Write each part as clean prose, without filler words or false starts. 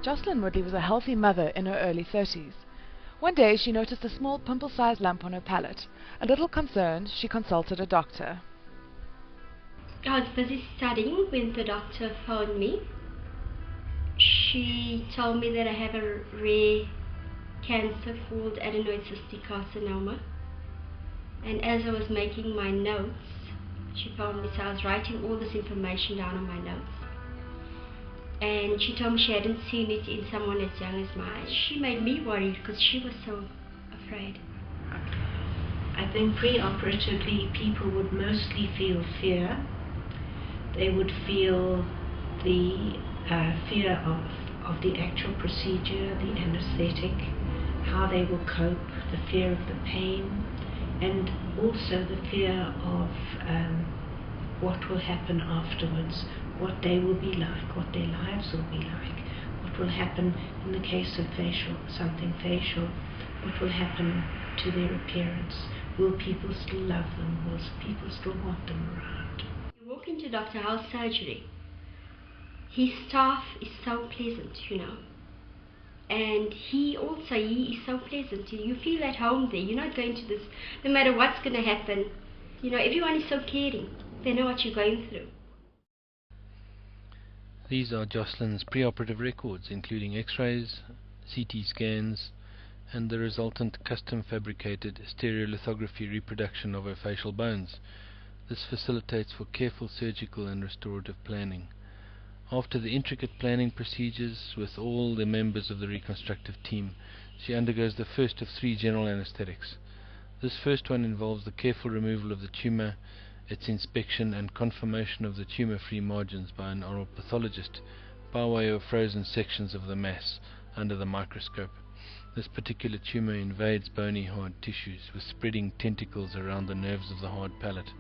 Jocelyn Woodley was a healthy mother in her early 30s. One day she noticed a small pimple-sized lump on her palate. A little concerned, she consulted a doctor. I was busy studying when the doctor phoned me. She told me that I have a rare cancer called adenoid cystic carcinoma. And as I was making my notes, she phoned me, so I was writing all this information down on my notes. And she told me she hadn't seen it in someone as young as mine. She made me worried because she was so afraid. I think pre-operatively people would mostly feel fear. They would feel the fear of the actual procedure, the anesthetic, how they will cope, the fear of the pain, and also the fear of what will happen afterwards, what they will be like, what their lives will be like, what will happen in the case of something facial, what will happen to their appearance. Will people still love them? Will people still want them around? You walk into Dr. Howe's surgery, his staff is so pleasant, and he is so pleasant. You feel at home there. You're not going to this, no matter what's going to happen. Everyone is so caring. They know what you're going through. These are Jocelyn's preoperative records, including x-rays, CT scans, and the resultant custom-fabricated stereolithography reproduction of her facial bones. This facilitates for careful surgical and restorative planning. After the intricate planning procedures with all the members of the reconstructive team, she undergoes the first of 3 general anesthetics. This first one involves the careful removal of the tumor, its inspection and confirmation of the tumor-free margins by an oral pathologist by way of frozen sections of the mass under the microscope. This particular tumor invades bony hard tissues with spreading tentacles around the nerves of the hard palate.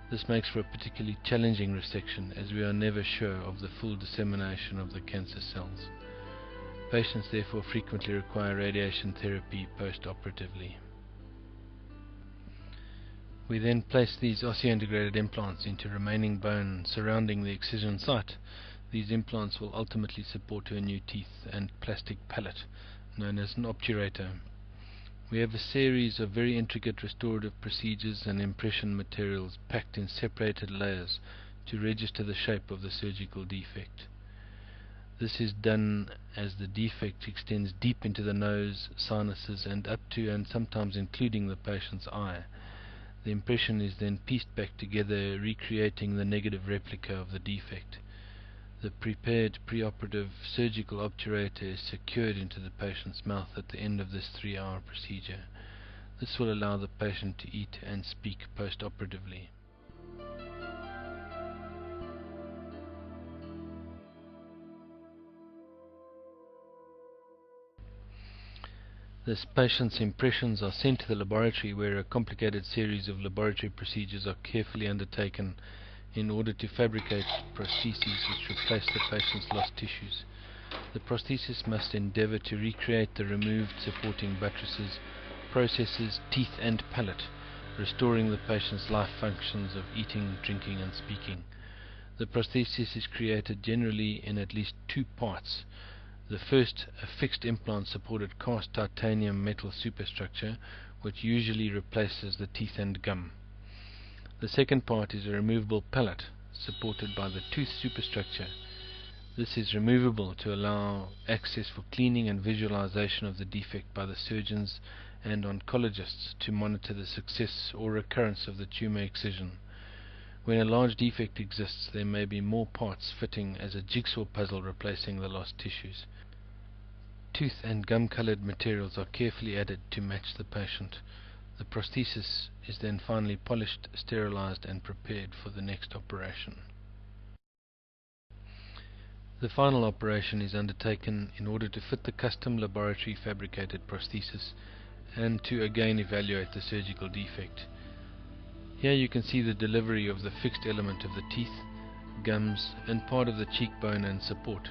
This makes for a particularly challenging resection, as we are never sure of the full dissemination of the cancer cells. Patients therefore frequently require radiation therapy post-operatively. We then place these osseointegrated implants into remaining bone surrounding the excision site. These implants will ultimately support her new teeth and plastic palate, known as an obturator. We have a series of very intricate restorative procedures and impression materials packed in separated layers to register the shape of the surgical defect. This is done as the defect extends deep into the nose, sinuses, and up to and sometimes including the patient's eye. The impression is then pieced back together, recreating the negative replica of the defect. The prepared preoperative surgical obturator is secured into the patient's mouth at the end of this 3-hour procedure. This will allow the patient to eat and speak post-operatively. This patient's impressions are sent to the laboratory, where a complicated series of laboratory procedures are carefully undertaken in order to fabricate prostheses which replace the patient's lost tissues. The prosthesis must endeavour to recreate the removed supporting buttresses, processes, teeth and palate, restoring the patient's life functions of eating, drinking and speaking. The prosthesis is created generally in at least 2 parts. The first, a fixed implant supported cast titanium metal superstructure, which usually replaces the teeth and gum. The second part is a removable palate supported by the tooth superstructure. This is removable to allow access for cleaning and visualization of the defect by the surgeons and oncologists to monitor the success or recurrence of the tumor excision. When a large defect exists, there may be more parts fitting as a jigsaw puzzle replacing the lost tissues. Tooth and gum-colored materials are carefully added to match the patient. The prosthesis is then finally polished, sterilized and prepared for the next operation. The final operation is undertaken in order to fit the custom laboratory fabricated prosthesis and to again evaluate the surgical defect. Here you can see the delivery of the fixed element of the teeth, gums and part of the cheekbone and support.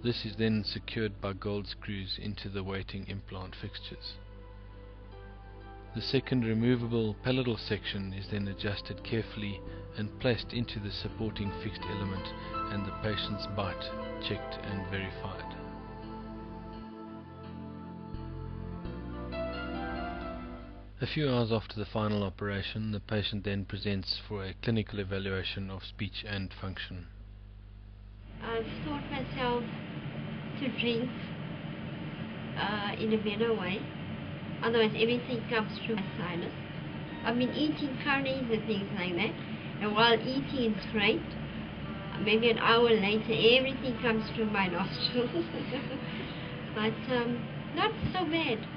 This is then secured by gold screws into the waiting implant fixtures. The second removable palatal section is then adjusted carefully and placed into the supporting fixed element, and the patient's bite checked and verified. A few hours after the final operation, the patient then presents for a clinical evaluation of speech and function. I've taught myself to drink in a better way, otherwise everything comes through my sinus. I've been eating curries and things like that, and while eating it's great. Maybe an hour later everything comes through my nostrils. But not so bad.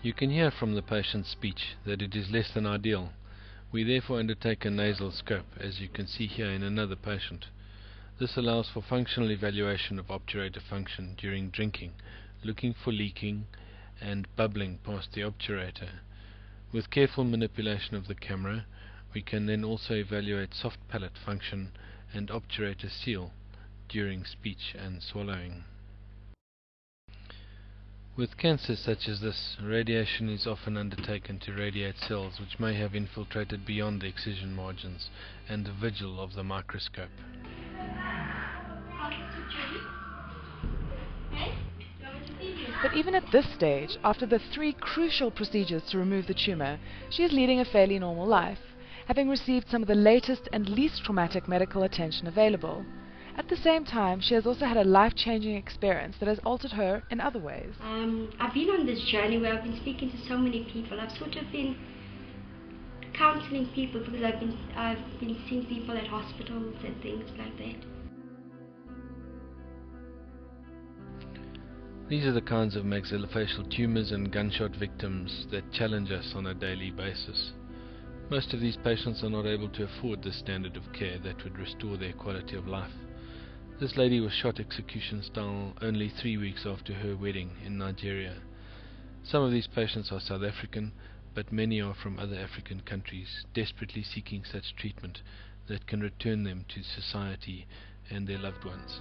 You can hear from the patient's speech that it is less than ideal. We therefore undertake a nasal scope, as you can see here in another patient. This allows for functional evaluation of obturator function during drinking, looking for leaking and bubbling past the obturator. With careful manipulation of the camera, we can then also evaluate soft palate function and obturator seal during speech and swallowing. With cancers such as this, radiation is often undertaken to radiate cells which may have infiltrated beyond the excision margins and the vigil of the microscope. But even at this stage, after the 3 crucial procedures to remove the tumour, she is leading a fairly normal life, having received some of the latest and least traumatic medical attention available. At the same time, she has also had a life-changing experience that has altered her in other ways. I've been on this journey where I've been speaking to so many people. I've sort of been counseling people because I've been seeing people at hospitals and things like that. These are the kinds of maxillofacial tumours and gunshot victims that challenge us on a daily basis. Most of these patients are not able to afford the standard of care that would restore their quality of life. This lady was shot execution style only 3 weeks after her wedding in Nigeria. Some of these patients are South African, but many are from other African countries, desperately seeking such treatment that can return them to society and their loved ones.